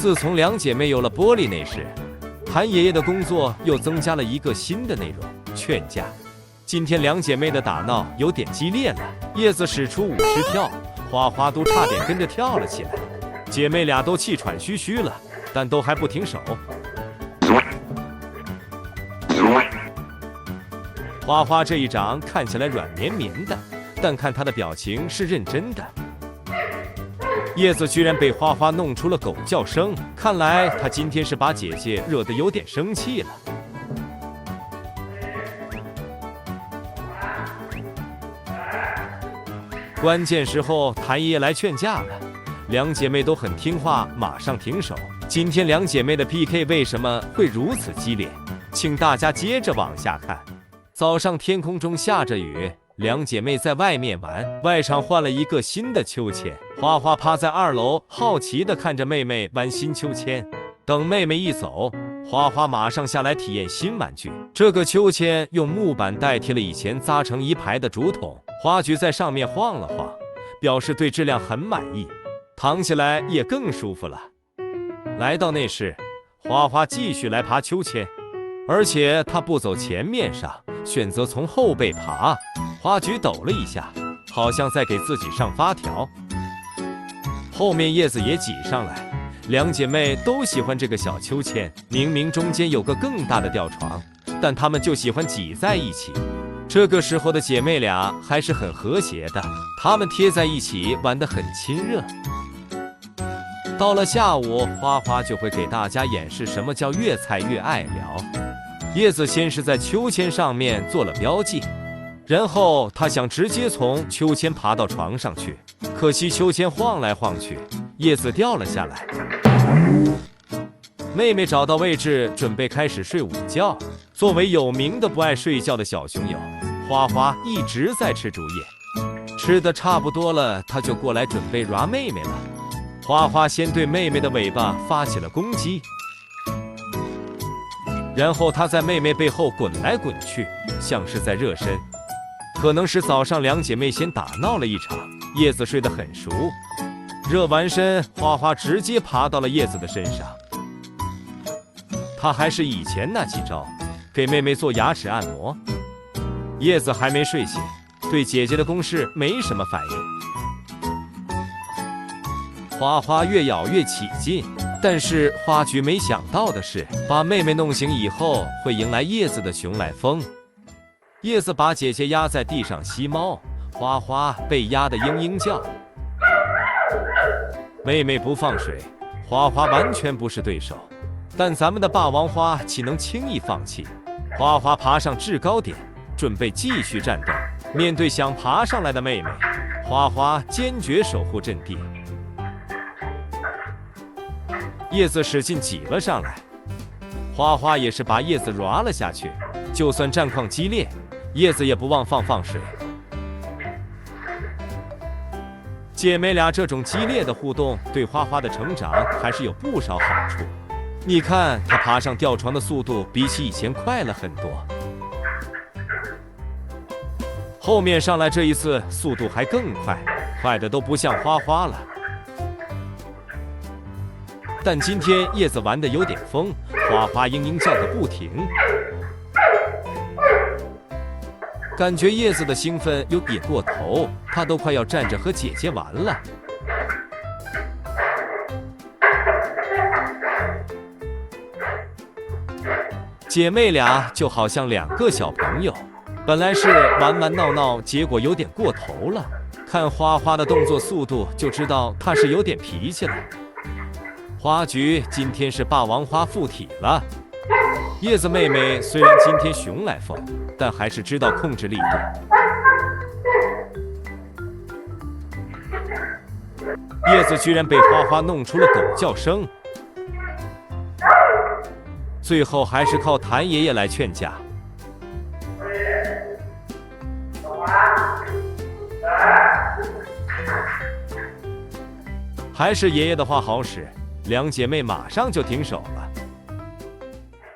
自从两姐妹有了玻璃内饰，谭爷爷的工作又增加了一个新的内容——劝架。今天两姐妹的打闹有点激烈了，叶子使出50跳，花花都差点跟着跳了起来。姐妹俩都气喘吁吁了，但都还不停手。花花这一掌看起来软绵绵的，但看她的表情是认真的。叶子居然被花花弄出了狗叫声，看来她今天是把姐姐惹得有点生气了。关键时候，谭爷爷来劝架了，两姐妹都很听话，马上停手。今天两姐妹的 PK 为什么会如此激烈？请大家接着往下看。早上天空中下着雨，两姐妹在外面玩，外场换了一个新的秋千。花花趴在2楼，好奇地看着妹妹玩新秋千。等妹妹一走，花花马上下来体验新玩具。这个秋千用木板代替了以前扎成一排的竹筒，花菊在上面晃了晃，表示对质量很满意，躺起来也更舒服了。来到内室，花花继续来爬秋千，而且她不走前面上，选择从后背爬。花菊抖了一下，好像在给自己上发条。后面叶子也挤上来，两姐妹都喜欢这个小秋千，明明中间有个更大的吊床，但她们就喜欢挤在一起。这个时候的姐妹俩还是很和谐的，她们贴在一起玩得很亲热。到了下午，花花就会给大家演示什么叫越踩越爱聊。叶子先是在秋千上面做了标记，然后她想直接从秋千爬到床上去，可惜秋千晃来晃去，叶子掉了下来。妹妹找到位置，准备开始睡午觉。作为有名的不爱睡觉的小熊友，花花一直在吃竹叶，吃的差不多了，她就过来准备抓妹妹了。花花先对妹妹的尾巴发起了攻击，然后她在妹妹背后滚来滚去，像是在热身。可能是早上两姐妹先打闹了一场，叶子睡得很熟。热完身，花花直接爬到了叶子的身上。她还是以前那几招，给妹妹做牙齿按摩。叶子还没睡醒，对姐姐的攻势没什么反应。花花越咬越起劲，但是花菊没想到的是，把妹妹弄醒以后，会迎来叶子的熊来疯。叶子把姐姐压在地上吸猫，花花被压得嘤嘤叫。妹妹不放水，花花完全不是对手。但咱们的霸王花岂能轻易放弃？花花爬上制高点，准备继续战斗。面对想爬上来的妹妹，花花坚决守护阵地。叶子使劲挤了上来，花花也是把叶子抓了下去。就算战况激烈，叶子也不忘放水。姐妹俩这种激烈的互动，对花花的成长还是有不少好处。你看，她爬上吊床的速度比起以前快了很多。后面上来这一次速度还更快，快的都不像花花了。但今天叶子玩得有点疯，花花嘤嘤叫个不停。感觉叶子的兴奋有点过头，她都快要站着和姐姐玩了。姐妹俩就好像两个小朋友，本来是玩玩闹闹，结果有点过头了。看花花的动作速度就知道她是有点脾气了。花菊今天是霸王花附体了。叶子妹妹虽然今天熊来疯，但还是知道控制力度。叶子居然被花花弄出了狗叫声。最后还是靠谭爷爷来劝架。还是爷爷的话好使，两姐妹马上就停手了。